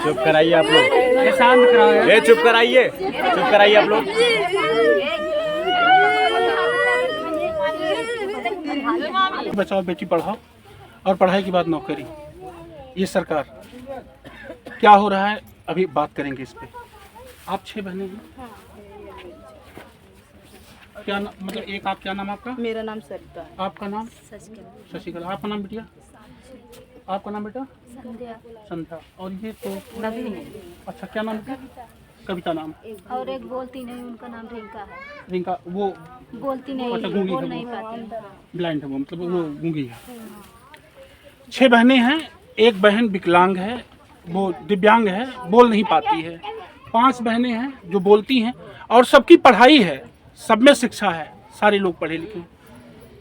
चुप कराइए आप लोग, शांत कराइए, चुप कराइए, चुप कराइए आप लोग। बचाओ बेटी पढ़ाओ और पढ़ाई के बाद नौकरी, ये सरकार क्या हो रहा है अभी बात करेंगे इस पे। आप 6 बहनें हैं, क्या मतलब एक आप, क्या नाम आपका? मेरा नाम सरिता है। आपका नाम? शशिकला। आपका नाम बिटिया? आपका नाम बेटा? संध्या। और ये तो अच्छा, क्या नाम है? कविता नाम। और एक बोलती नहीं, उनका नाम रिंका है। रिंका, वो बोलती नहीं, अच्छा, गूंगी बोल है नहीं वो, पाती। ब्लाइंड है वो, मतलब वो गूंगी है। 6 बहनें हैं, एक बहन विकलांग है, वो दिव्यांग है, बोल नहीं पाती है। 5 बहनें हैं जो बोलती हैं और सबकी पढ़ाई है, सब में शिक्षा है, सारे लोग पढ़े लिखे हैं।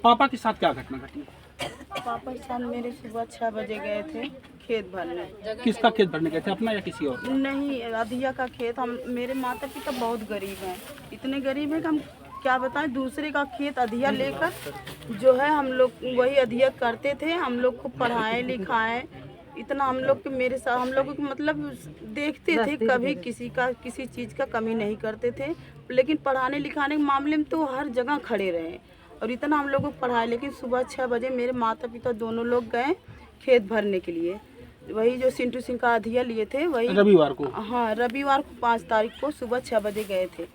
पापा के साथ क्या घटना घटी? पापा के साथ मेरे सुबह 6 बजे गए थे खेत भरने। किसका खेत भरने गए थे, अपना या किसी और? नहीं, अधिया का खेत। हम, मेरे माता पिता बहुत गरीब हैं, इतने गरीब हैं कि हम क्या बताएं। दूसरे का खेत अधिया लेकर जो है हम लोग वही अधिया करते थे। हम लोग को पढ़ाए लिखाए, इतना हम लोग के, मेरे साथ हम लोग मतलब देखते थे, कभी किसी का किसी चीज़ का कमी नहीं करते थे। लेकिन पढ़ाने लिखाने के मामले में तो हर जगह खड़े रहे और इतना हम लोग को पढ़ाए। लेकिन सुबह 6 बजे मेरे माता पिता दोनों लोग गए खेत भरने के लिए, वही जो सिंटू सिंह का अधिया लिए थे, वही रविवार को। हाँ, रविवार को 5 तारीख को सुबह 6 बजे गए थे।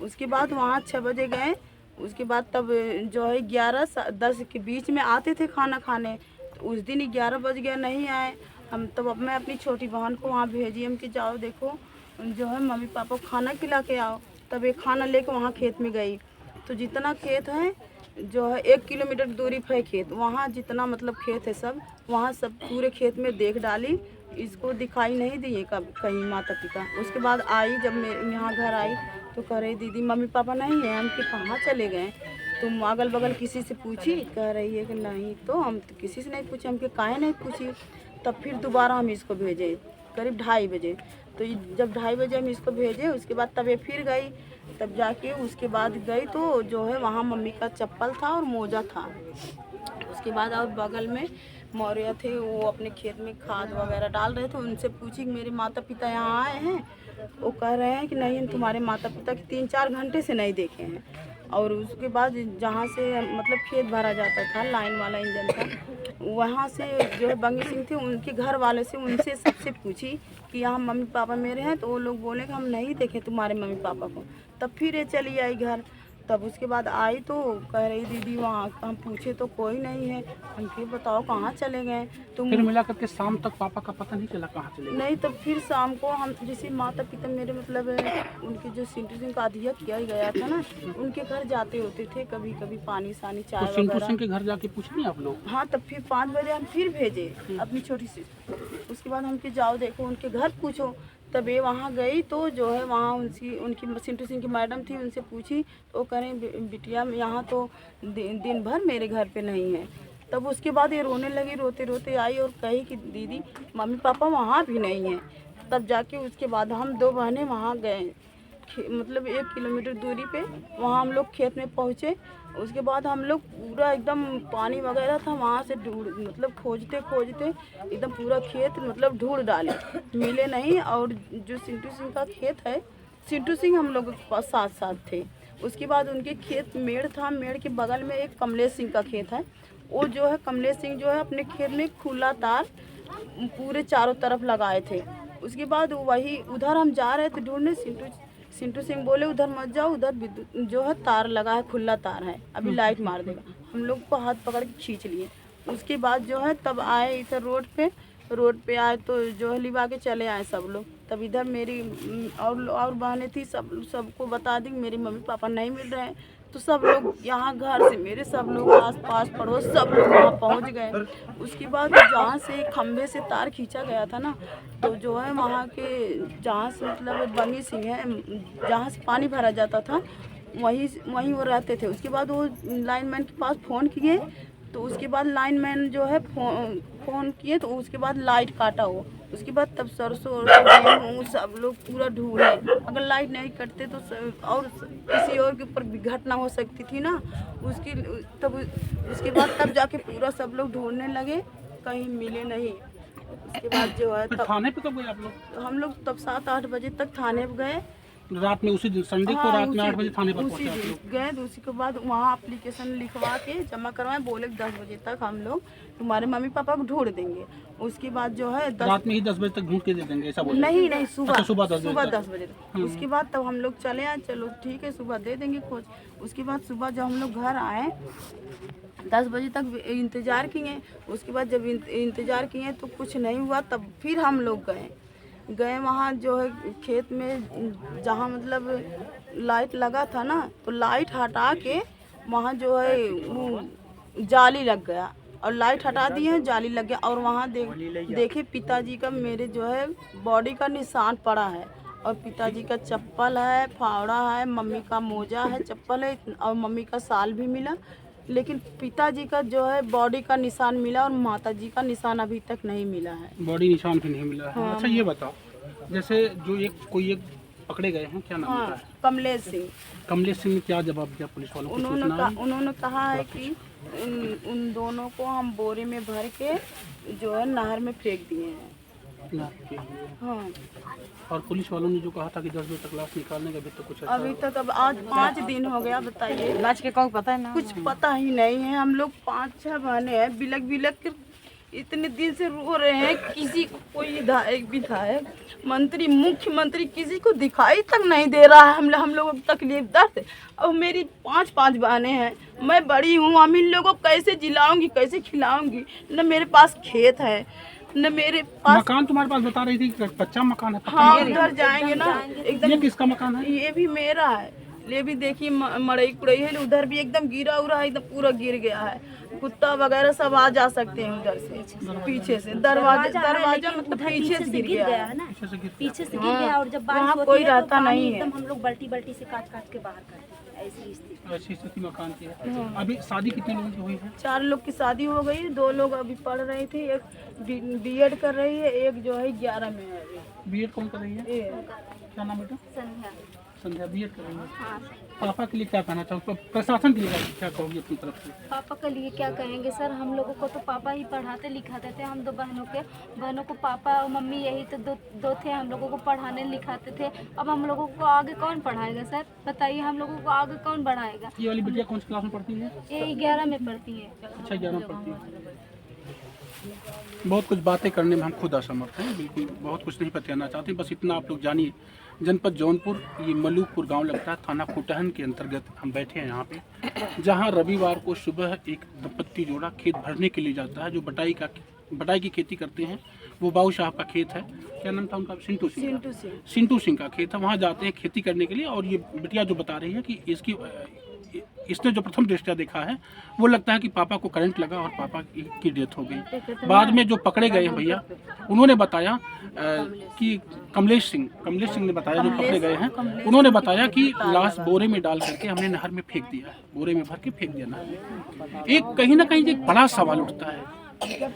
उसके बाद वहाँ 6 बजे गए। उसके बाद तब जो है 11-10 के बीच में आते थे खाना खाने। तो उस दिन 11 बज गया, नहीं आए हम। तब अब मैं अपनी छोटी बहन को वहाँ भेजी हम कि जाओ देखो जो है मम्मी पापा को खाना खिला के आओ। तब एक खाना लेके वहाँ खेत में गई, तो जितना खेत है जो है 1 किलोमीटर दूरी पर है खेत, वहाँ जितना मतलब खेत है सब, वहाँ सब पूरे खेत में देख डाली, इसको दिखाई नहीं दिए कहीं माता पिता। उसके बाद आई, जब मैं यहाँ घर आई तो कह रही दीदी मम्मी पापा नहीं है। हम कि कहाँ चले गए? तुम अगल बगल किसी से पूछी? कह रही है कि नहीं। तो हम तो किसी से नहीं पूछे। हम कि काहे नहीं पूछी? तब फिर दोबारा हम इसको भेजे करीब 2:30 बजे। तो जब 2:30 बजे हम इसको भेजे, उसके बाद तब ये फिर गई। तब जाके उसके बाद गई तो जो है वहाँ मम्मी का चप्पल था और मोजा था। उसके बाद और बगल में मौर्य थे, वो अपने खेत में खाद वगैरह डाल रहे थे। उनसे पूछी कि मेरे माता पिता यहाँ आए हैं? वो कह रहे हैं कि नहीं, हम तुम्हारे माता पिता के 3-4 घंटे से नहीं देखे हैं। और उसके बाद जहाँ से मतलब खेत भरा जाता था, लाइन वाला इंजन था, वहाँ से जो है बंगी सिंह थे, उनके घर वाले से, उनसे सबसे पूछी कि यहाँ मम्मी पापा मेरे हैं? तो वो लोग बोले कि हम नहीं देखे तुम्हारे मम्मी पापा को। तब फिर ये चली आई घर। तब उसके बाद आई तो कह रही दीदी वहाँ हम पूछे तो कोई नहीं है। हम फिर बताओ कहाँ चले गए तुम? फिर मिला करके शाम तक पापा का पता नहीं चला कहाँ चले गए? नहीं, तब फिर शाम को हम जैसे माता पिता मेरे मतलब उनके जो सिंटू सिंह का अधिया किया गया था ना, उनके घर जाते होते थे कभी कभी, पानी सानी चाय तो सिंटू वगैरह। सिंह के घर जाके पूछ लिया आप लोग? हाँ, तब फिर 5 बजे हम फिर भेजे अपनी छोटी सी। उसके बाद हम कि जाओ देखो उनके घर पूछो। तब ये वहाँ गई तो जो है वहाँ उनकी सिंटू सिंह की मैडम थी, उनसे पूछी तो वो कह रहे बिटिया यहाँ तो दिन भर मेरे घर पे नहीं है। तब उसके बाद ये रोने लगी, रोते रोते आई और कही कि दीदी मम्मी पापा वहाँ भी नहीं हैं। तब जाके उसके बाद हम 2 बहनें वहाँ गए, मतलब 1 किलोमीटर दूरी पे वहाँ हम लोग खेत में पहुँचे। उसके बाद हम लोग पूरा एकदम पानी वगैरह था, वहाँ से ढूंढ मतलब खोजते खोजते एकदम पूरा खेत मतलब ढूंढ डाले, मिले नहीं। और जो सिंटू सिंह का खेत है, सिंटू सिंह हम लोग के पास साथ साथ थे। उसके बाद उनके खेत मेड़ था, मेड़ के बगल में एक कमलेश सिंह का खेत है। वो जो है कमलेश सिंह जो है अपने खेत में खुला तार पूरे चारों तरफ लगाए थे। उसके बाद वही उधर हम जा रहे थे ढूंढने, सिंटू सिंह बोले उधर मत जाओ, उधर जो है तार लगा है, खुला तार है, अभी लाइट मार देगा। हम लोग को हाथ पकड़ के खींच लिए। उसके बाद जो है तब आए इधर रोड पे आए तो जो है लिवा के चले आए सब लोग। तब इधर मेरी और बहनें थी, सबको बता दी मेरे मम्मी पापा नहीं मिल रहे हैं। तो सब लोग यहाँ घर से मेरे सब लोग आस पास पड़ोस सब लोग वहाँ पहुँच गए। उसके बाद जहाँ से खंभे से तार खींचा गया था ना, तो जो है वहाँ के जहाँ से मतलब बंगी सिंह है, जहाँ से पानी भरा जाता था वहीं वो रहते थे। उसके बाद वो लाइनमैन के पास फ़ोन किए, तो उसके बाद लाइनमैन जो है फ़ोन किए तो उसके बाद लाइट काटा, वो उसके बाद तब सरसों गेहूँ सब लोग पूरा ढूंढे, अगर लाइट नहीं कटते तो और किसी और के ऊपर भी घटना हो सकती थी ना, उसके बाद तब जाके पूरा सब लोग ढूंढने लगे, कहीं मिले नहीं। उसके बाद जो है तब थाने पे कब गए आप लोग? हम लोग तब 7-8 बजे तक थाने पे गए। रात में उसी दिन संडे को हाँ, रात में 8 बजे उसी थाने पर उसी पहुंचे आप दिन लोग? गए, तो उसी के बाद वहाँ एप्लीकेशन लिखवा के जमा करवाए, बोले 10 बजे तक हम लोग तुम्हारे मम्मी पापा को ढूंढ देंगे। उसके बाद जो है रात में ही 10 बजे तक ढूंढ के दे देंगे ऐसा बोले? नहीं सुबह अच्छा, सुबह 10 बजे तक। उसके बाद तब हम लोग चले आए, चलो ठीक है सुबह दे देंगे खोज। उसके बाद सुबह जब हम लोग घर आए 10 बजे तक इंतज़ार किए। उसके बाद जब इंतज़ार किए तो कुछ नहीं हुआ, तब फिर हम लोग गए वहाँ जो है खेत में, जहाँ मतलब लाइट लगा था ना, तो लाइट हटा के वहाँ जो है वो जाली लग गया, और लाइट हटा दिए हैं, जाली लग गया। और वहाँ देखे पिताजी का मेरे जो है बॉडी का निशान पड़ा है, और पिताजी का चप्पल है, फावड़ा है, मम्मी का मोजा है, चप्पल है, और मम्मी का साल भी मिला, लेकिन पिताजी का जो है बॉडी का निशान मिला, और माताजी का निशान अभी तक नहीं मिला है। बॉडी निशान भी नहीं मिला है। हाँ। अच्छा ये बताओ, जैसे जो कोई एक पकड़े गए हैं, क्या नाम हाँ, होता है? कमलेश सिंह। कमलेश सिंह ने क्या जवाब दिया पुलिस वालों को? उन्होंने कहा है कि उन दोनों को हम बोरे में भर के जो है नहर में फेंक दिए हैं। हाँ, और पुलिस वालों ने जो कहा था कि 10 बजे तक लाश निकालने का, अभी तक कुछ अभी तक अब आज 5 दिन हो गया, बताइए लाश के कौन पता है ना? कुछ पता ही नहीं है। हम लोग 5-6 बहने हैं, बिलक बिलक कर इतने दिन से रो रहे हैं। किसी को कोई विधायक, मंत्री, मुख्यमंत्री किसी को दिखाई तक नहीं दे रहा है हम लोगों को तकलीफ दर्द। और मेरी 5 बहनें हैं, मैं बड़ी हूँ, हम इन लोगों को कैसे जिलाऊंगी, कैसे खिलाऊंगी? न मेरे पास खेत है, न मेरे पास मकान तुम्हारे पास बता रही थी कि कच्चा मकान है? हाँ, उधर जाएंगे ना एकदम। ये किसका मकान है? ये भी मेरा है, ये भी देखिए मड़ई कुड़ई है, उधर भी एकदम गिरा उरा है, एकदम पूरा गिर गया है। कुत्ता वगैरह सब आ जा सकते हैं उधर से, पीछे से दरवाजा मतलब पीछे से गिर गया है ना, पीछे से गिर गया, और जब बारिश वहाँ होती कोई है तो रहता पानी नहीं है। एकदम हम लोग बाल्टी से काट के बाहर करते हैं, ऐसी स्थिति। ऐसी स्थिति मकान की है। अभी शादी कितने लोगों की हुई है? 4 लोग की शादी हो गई, 2 लोग अभी पढ़ रहे थे, एक बीएड कर रही है, एक जो है 11 में है अभी। बीएड कौन कर रही है? क्या नाम बेटा? संध्या। संध्या बीएड कर रही है। हाँ, पापा के लिए क्या कहना चाहोगे? प्रशासन के लिए क्या कहोगे अपनी तरफ से? पापा के लिए क्या कहेंगे सर, हम लोगों को तो पापा ही पढ़ाते लिखाते थे। हम 2 बहनों को पापा और मम्मी यही तो दो थे, हम लोगों को पढ़ाने लिखाते थे। अब हम लोगों को आगे कौन पढ़ाएगा सर, बताइए, हम लोगों को आगे कौन बढ़ाएगा? ये वाली बिटिया कौन सी क्लास में पढ़ती है? ये 11 में पढ़ती है। अच्छा, 11 में पढ़ती है। बहुत कुछ बातें करने में हम खुद असमर्थ हैं, बिल्कुल बहुत कुछ नहीं बताना चाहते, बस इतना आप लोग जानिए। जनपद जौनपुर, ये मलूकपुर गांव लगता है, थाना खुटहन के अंतर्गत हम बैठे हैं यहाँ पे, जहाँ रविवार को सुबह एक दंपत्ति जोड़ा खेत भरने के लिए जाता है, जो बटाई की खेती करते हैं। वो बाबू साहब का खेत है, क्या नाम था उनका? सिंटू सिंह का खेत है। वहाँ जाते हैं खेती करने के लिए, और ये बिटिया जो बता रही है कि इसने जो प्रथम दृष्टया देखा है, वो लगता है कि पापा को करंट लगा और पापा की डेथ हो गई। बाद में जो पकड़े गए हैं भैया, उन्होंने बताया कि कमलेश सिंह ने बताया, जो पकड़े गए हैं, उन्होंने बताया कि लाश बोरे में डाल करके हमने नहर में फेंक दिया, बोरे में भर के फेंक दिया नहर में। एक कहीं ना कहीं एक बड़ा सवाल उठता है,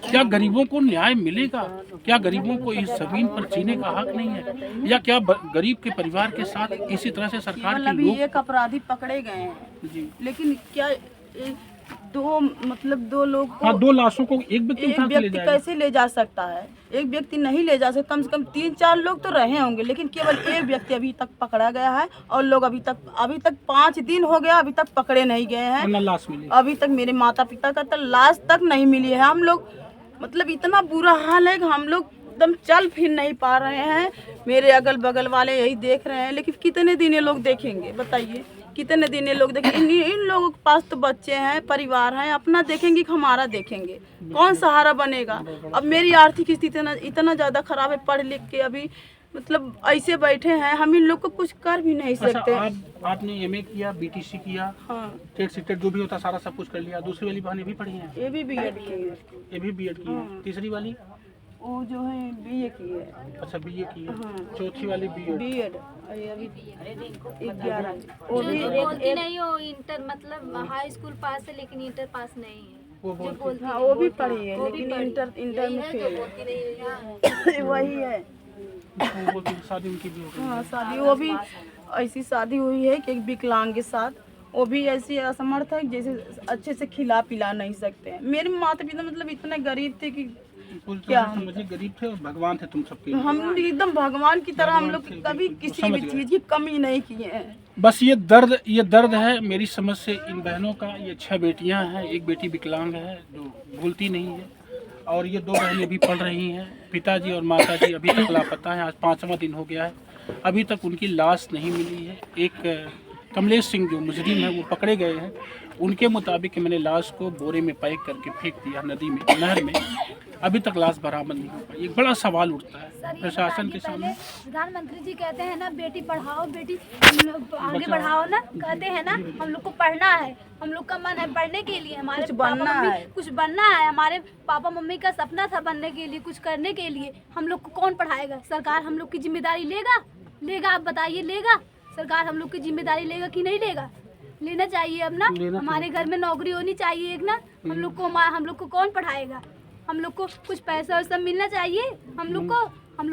क्या गरीबों को न्याय मिलेगा? क्या गरीबों को इस जमीन पर जीने का हक नहीं है? या क्या गरीब के परिवार के साथ इसी तरह से सरकार के लोग? एक अपराधी पकड़े गए हैं जी, लेकिन क्या 2 लोग को, हाँ, 2 लाशों को एक व्यक्ति एक उठा के ले व्यक्ति जाएगा। कैसे ले जा सकता है? एक व्यक्ति नहीं ले जा सकता, कम से कम 3-4 लोग तो रहे होंगे, लेकिन केवल एक व्यक्ति अभी तक पकड़ा गया है। और लोग अभी तक 5 दिन हो गया, अभी तक पकड़े नहीं गए हैं। ना लाश मिली। अभी तक मेरे माता पिता का तो लाश तक नहीं मिली है। हम लोग मतलब इतना बुरा हाल है कि हम लोग एकदम चल फिर नहीं पा रहे हैं। मेरे अगल बगल वाले यही देख रहे हैं, लेकिन कितने दिन ये लोग देखेंगे? बताइए, कितने दिन ये लोग देखेंगे? इन लोगों के पास तो बच्चे हैं, परिवार हैं, अपना देखेंगे कि हमारा देखेंगे? कौन सहारा बनेगा? अब मेरी आर्थिक स्थिति इतना ज़्यादा खराब है, पढ़ लिख के अभी मतलब ऐसे बैठे हैं, हम इन लोग को कुछ कर भी नहीं सकते। अच्छा, आपने एमए किया, बीटीसी किया, हाँ, टेट सीटेट जो भी होता सारा सब कुछ कर लिया। दूसरी वाली बहनें भी पढ़ी हैं? ये भी बीएड की है। ये भी बीएड की है। तीसरी वाली? वो जो है बीए की है। अच्छा, बीए की है। हाँ। चौथी वाली बीएड। अभी 11 वो भी बोलती नहीं हो, इंटर मतलब हाई स्कूल पास है, लेकिन इंटर पास नहीं है। वो जो बोलती बोलती हाँ है, वो भी पढ़ी है, वो भी लेकिन पढ़ी। इंटर में यही है, फेल जो बोलती नहीं है। वही है। वो बोलती है, शादी उनकी भी हो गई। हाँ शादी वो भी ऐसी शादी हुई है कि एक विकलांग के साथ, वो भी ऐसी असमर्थ है जैसे अच्छे से खिला पिला नहीं सकते हैं। मेरे माता पिता मतलब इतने गरीब थे कि बोलते क्या हैं, समझिए गरीब थे और भगवान थे तुम सबके लिए। हम एकदम भगवान की तरह, हम लोग कभी किसी भी चीज की कमी नहीं किए हैं। बस ये दर्द है मेरी समझ से इन बहनों का। ये 6 बेटियां हैं, एक बेटी विकलांग है जो बोलती नहीं है, और ये 2 बहनें भी पढ़ रही हैं। पिताजी और माताजी अभी तक लापता है, आज 5वां दिन हो गया है, अभी तक उनकी लाश नहीं मिली है। एक कमलेश सिंह जो मुजरिम है वो पकड़े गए हैं, उनके मुताबिक मैंने लाश को बोरे में पैक करके फेंक दिया नदी में, नहर में। अभी तक लाश बरामद नहीं हो पाई। एक बड़ा सवाल उठता है सर, ये प्रशासन के बताइए, सामने। पहले प्रधानमंत्री जी कहते हैं ना बेटी पढ़ाओ, बेटी आगे बढ़ाओ ना, कहते हैं ना हम लोग को पढ़ना है, हम लोग का मन है पढ़ने के लिए, हमारे कुछ बनना पापा मम्मी है। कुछ बनना है, हमारे पापा मम्मी का सपना था बनने के लिए, कुछ करने के लिए। हम लोग को कौन पढ़ाएगा? सरकार हम लोग की जिम्मेदारी लेगा? आप बताइए, लेगा सरकार हम लोग की जिम्मेदारी लेगा कि नहीं लेगा? लेना चाहिए अब ना। हमारे घर में नौकरी होनी चाहिए एक ना। हम लोग को कौन पढ़ाएगा? हम लोग को कुछ पैसा वैसा मिलना चाहिए। हम लोग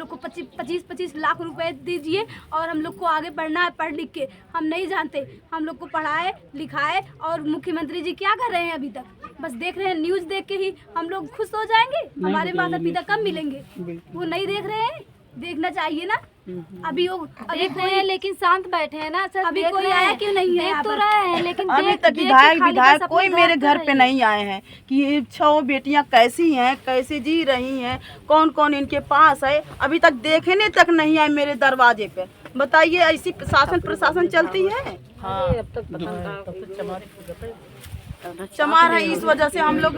को 25 लाख रुपए दीजिए और हम लोग को आगे बढ़ना है पढ़ लिख के। हम नहीं जानते, हम लोग को पढ़ाए लिखाए। और मुख्यमंत्री जी क्या कर रहे हैं अभी तक? बस देख रहे हैं, न्यूज़ देख के ही हम लोग खुश हो जाएंगे? हमारे माता पिता कब मिलेंगे? वो नहीं देख रहे हैं, देखना चाहिए ना। अभी वो देख रहे हैं लेकिन शांत बैठे हैं ना सर। अभी कोई आया क्यों नहीं है? देख तो रहे हैं लेकिन अभी तक विधायक कोई मेरे घर पे नहीं आए हैं कि ये 6 बेटियां कैसी हैं, कैसे जी रही हैं, कौन कौन इनके पास है। अभी तक देखने तक नहीं आए मेरे दरवाजे पे। बताइए ऐसी शासन प्रशासन चलती है? चमार है, इस वजह से हम लोग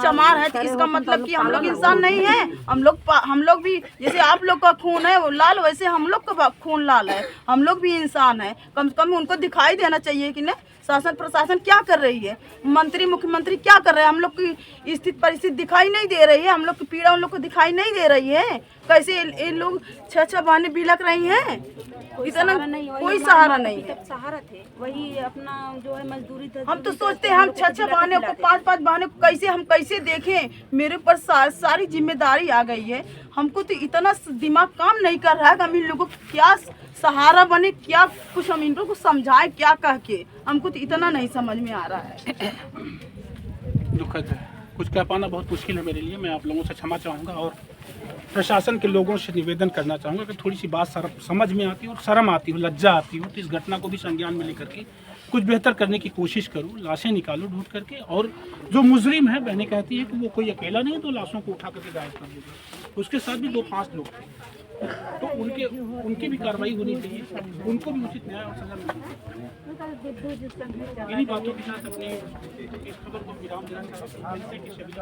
चमार है। तो इसका मतलब कि हम लोग इंसान नहीं है। हम लोग भी जैसे आप लोग का खून है वो लाल, वैसे हम लोग का खून लाल है। हम लोग भी इंसान है, कम से कम उनको दिखाई देना चाहिए कि नहीं शासन प्रशासन क्या कर रही है, मंत्री मुख्यमंत्री क्या कर रहे हैं। हम लोग की स्थिति परिस्थिति दिखाई नहीं दे रही है, हम लोग की पीड़ा उन लोग को दिखाई नहीं दे रही है। कैसे ये लोग 6 बहनें बिलक रही हैं, इतना कोई सहारा नहीं है। सहारा थे वही अपना जो है मजदूरी था। हम तो सोचते हैं हम 6 बहनों को 5 बहनों को हम कैसे देखें। मेरे ऊपर सारी जिम्मेदारी आ गई है। हमको तो इतना दिमाग काम नहीं कर रहा है कि हम इन लोगों को क्या सहारा बने, क्या कुछ हम इन लोगों को समझाएं, क्या कह के। हमको तो इतना नहीं समझ में आ रहा है। दुखद है, कुछ कह पाना बहुत मुश्किल है मेरे लिए। मैं आप लोगों से क्षमा चाहूँगा और प्रशासन के लोगों से निवेदन करना चाहूँगा कि थोड़ी सी बात समझ में आती हो और शर्म आती हो, लज्जा आती हो, तो इस घटना को भी संज्ञान में लेकर के कुछ बेहतर करने की कोशिश करो। लाशें निकालो ढूंढ करके, और जो मुजरिम है, बहनें कहती है कि वो कोई अकेला नहीं है तो लाशों को उठा करके गायब कर देगा। उसके साथ भी 2-5 लोग थे, तो उनकी भी कार्रवाई होनी चाहिए, उनको भी उचित न्याय और सजा मिलनी चाहिए। इन्हीं बातों के साथ अपनी इस खबर को विराम देना चाहता हूं। मिलते हैं किसी अगली